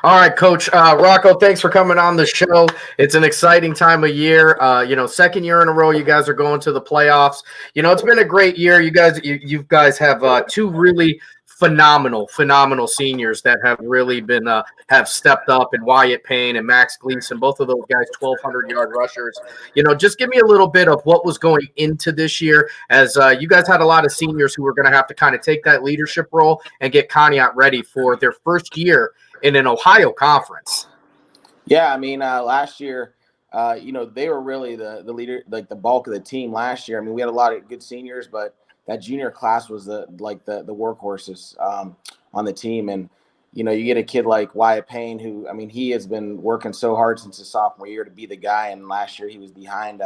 All right, Coach Rocco, thanks for coming on the show. It's an exciting time of year. Second year in a row, you guys are going to the playoffs. It's been a great year. You guys have two really phenomenal seniors that have really been have stepped up, and Wyatt Payne and Max Gleason, both of those guys, 1,200-yard rushers. Just give me a little bit of what was going into this year, as you guys had a lot of seniors who were going to have to kind of take that leadership role and get Conneaut ready for their first year in an Ohio conference. Yeah, I mean, last year, they were really the leader, like the bulk of the team last year. I mean, we had a lot of good seniors, but that junior class was the workhorses on the team. And you get a kid like Wyatt Payne, who, I mean, he has been working so hard since his sophomore year to be the guy. And last year he was behind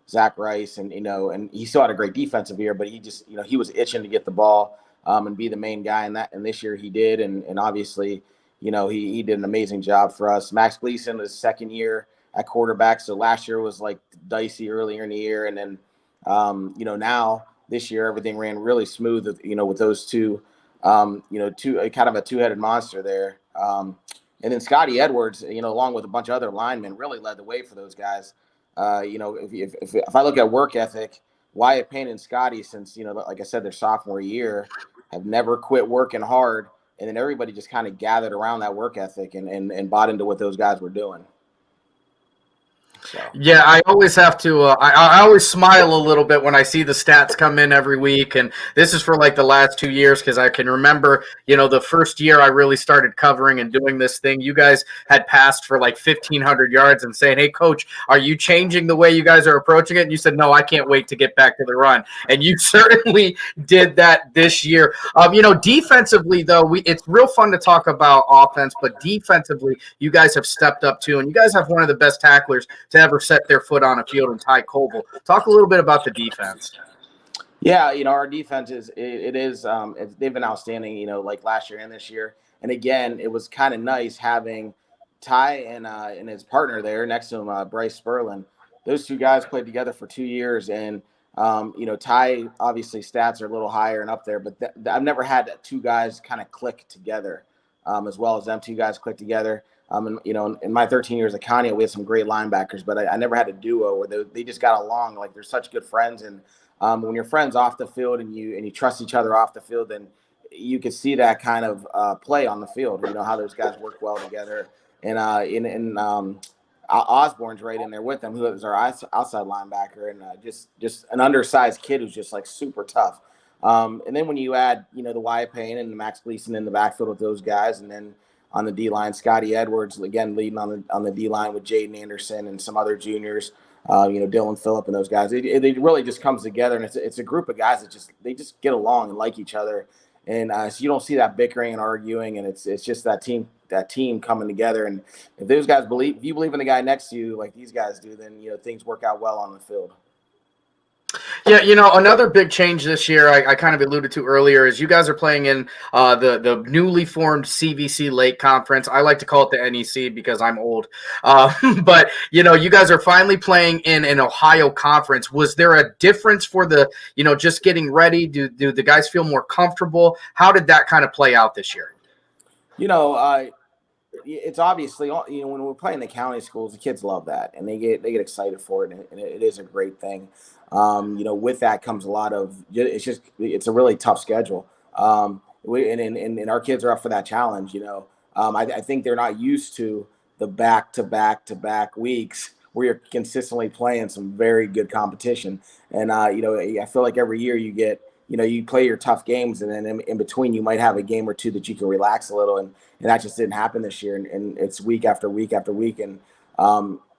Zach Rice, and and he still had a great defensive year, but he just he was itching to get the ball and be the main guy in that. And this year he did, and obviously. He did an amazing job for us. Max Gleason was second year at quarterback. So last year was like dicey earlier in the year. And then, now this year, everything ran really smooth, with those two, kind of a two-headed monster there. And then Scotty Edwards, along with a bunch of other linemen, really led the way for those guys. If I look at work ethic, Wyatt Payne and Scotty, since, like I said, their sophomore year, have never quit working hard. And then everybody just kind of gathered around that work ethic and bought into what those guys were doing. So. Yeah, I always have to I always smile a little bit when I see the stats come in every week. And this is for like the last 2 years, because I can remember, the first year I really started covering and doing this thing. You guys had passed for like 1,500 yards and saying, "Hey, Coach, are you changing the way you guys are approaching it?" And you said, "No, I can't wait to get back to the run." And you certainly did that this year. Defensively, though, it's real fun to talk about offense, but defensively, you guys have stepped up too. And you guys have one of the best tacklers to ever set their foot on a field, in Ty Koval. Talk a little bit about the defense. Yeah, our defense they've been outstanding, like last year and this year. And again, it was kind of nice having Ty and his partner there next to him, Bryce Spurlin. Those two guys played together for 2 years, and Ty, obviously stats are a little higher and up there, but I've never had two guys kind of click together as well as them two guys click together. In my 13 years at Conneaut, we had some great linebackers, but I never had a duo where they just got along. Like, they're such good friends. And when you're friends off the field and you trust each other off the field, then you can see that kind of play on the field. How those guys work well together. And Osborne's right in there with them, who is our outside linebacker, and just an undersized kid who's just like super tough. And then when you add, the Wyatt Payne and the Max Gleason in the backfield with those guys, and then on the D-line, Scotty Edwards, again, leading on the D-line with Jaden Anderson and some other juniors, Dylan Phillip and those guys. It really just comes together, and it's a group of guys that they just get along and like each other. And so you don't see that bickering and arguing, and it's just that team coming together. And if those guys if you believe in the guy next to you like these guys do, then, things work out well on the field. Yeah, another big change this year I kind of alluded to earlier is you guys are playing in the newly formed CVC Lake Conference. I like to call it the NEC because I'm old. But, you guys are finally playing in an Ohio conference. Was there a difference for the, just getting ready? Do the guys feel more comfortable? How did that kind of play out this year? It's obviously, when we're playing the county schools, the kids love that, and they get excited for it, and it is a great thing. With that comes a lot of, it's a really tough schedule. And our kids are up for that challenge. I think they're not used to the back-to-back weeks where you're consistently playing some very good competition. And, I feel like every year you get, you play your tough games, and then in between you might have a game or two that you can relax a little. And that just didn't happen this year. And it's week after week after week. And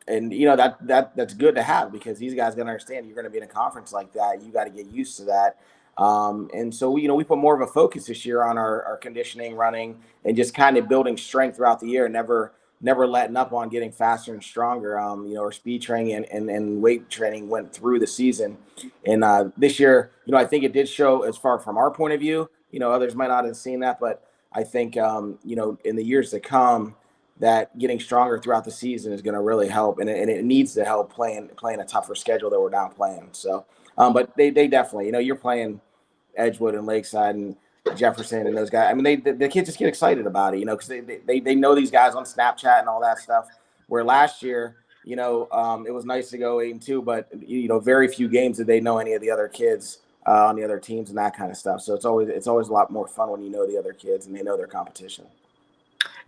that's good to have, because these guys going to understand you're going to be in a conference like that. You got to get used to that. And so, we put more of a focus this year on our conditioning, running, and just kind of building strength throughout the year, never letting up on getting faster and stronger. Our speed training and weight training went through the season. And this year, I think it did show, as far from our point of view. Others might not have seen that, but I think, in the years to come, that getting stronger throughout the season is going to really help, and it needs to help playing a tougher schedule that we're now playing. So, but they definitely, you're playing Edgewood and Lakeside, and Jefferson and those guys. I mean, the kids just get excited about it, because they know these guys on Snapchat and all that stuff. Where last year, it was nice to go 8-2, but very few games did they know any of the other kids on the other teams and that kind of stuff. So it's always a lot more fun when you know the other kids and they know their competition.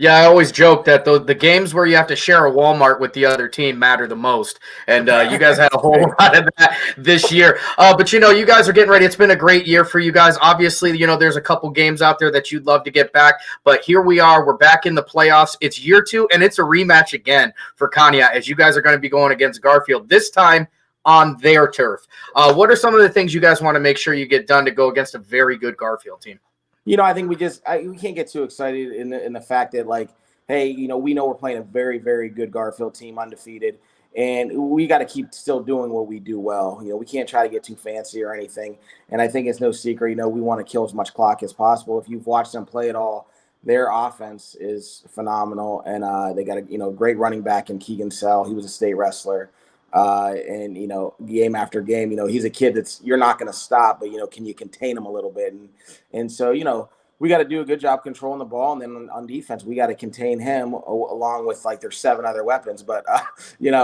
Yeah, I always joke that the games where you have to share a Walmart with the other team matter the most. And you guys had a whole lot of that this year. But, you guys are getting ready. It's been a great year for you guys. Obviously, there's a couple games out there that you'd love to get back. But here we are. We're back in the playoffs. It's year 2, and it's a rematch again for Conneaut, as you guys are going to be going against Garfield, this time on their turf. What are some of the things you guys want to make sure you get done to go against a very good Garfield team? I think we can't get too excited in the fact that, like, hey, we know we're playing a very, very good Garfield team, undefeated, and we got to keep still doing what we do well. We can't try to get too fancy or anything. And I think it's no secret, we want to kill as much clock as possible. If you've watched them play at all, their offense is phenomenal, and they got a great running back in Keegan Sell. He was a state wrestler. And game after game, he's a kid that's you're not going to stop, but can you contain him a little bit? And so we got to do a good job controlling the ball, and then on defense we got to contain him along with like there's 7 other weapons. But it's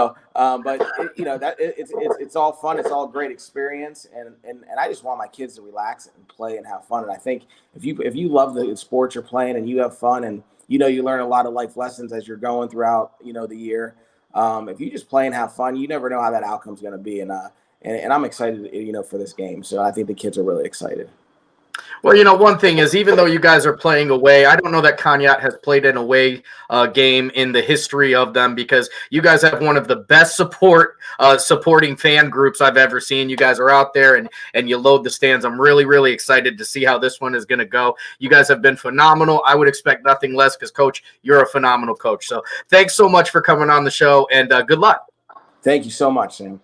all fun, it's all great experience, and I just want my kids to relax and play and have fun. And I think if you love the sport you're playing and you have fun and you learn a lot of life lessons as you're going throughout the year. If you just play and have fun, you never know how that outcome's going to be. And I'm excited, for this game. So I think the kids are really excited. Well, one thing is, even though you guys are playing away, I don't know that Conneaut has played an away game in the history of them, because you guys have one of the best supporting fan groups I've ever seen. You guys are out there and you load the stands. I'm really, really excited to see how this one is going to go. You guys have been phenomenal. I would expect nothing less because, Coach, you're a phenomenal coach. So thanks so much for coming on the show, and good luck. Thank you so much, Sam.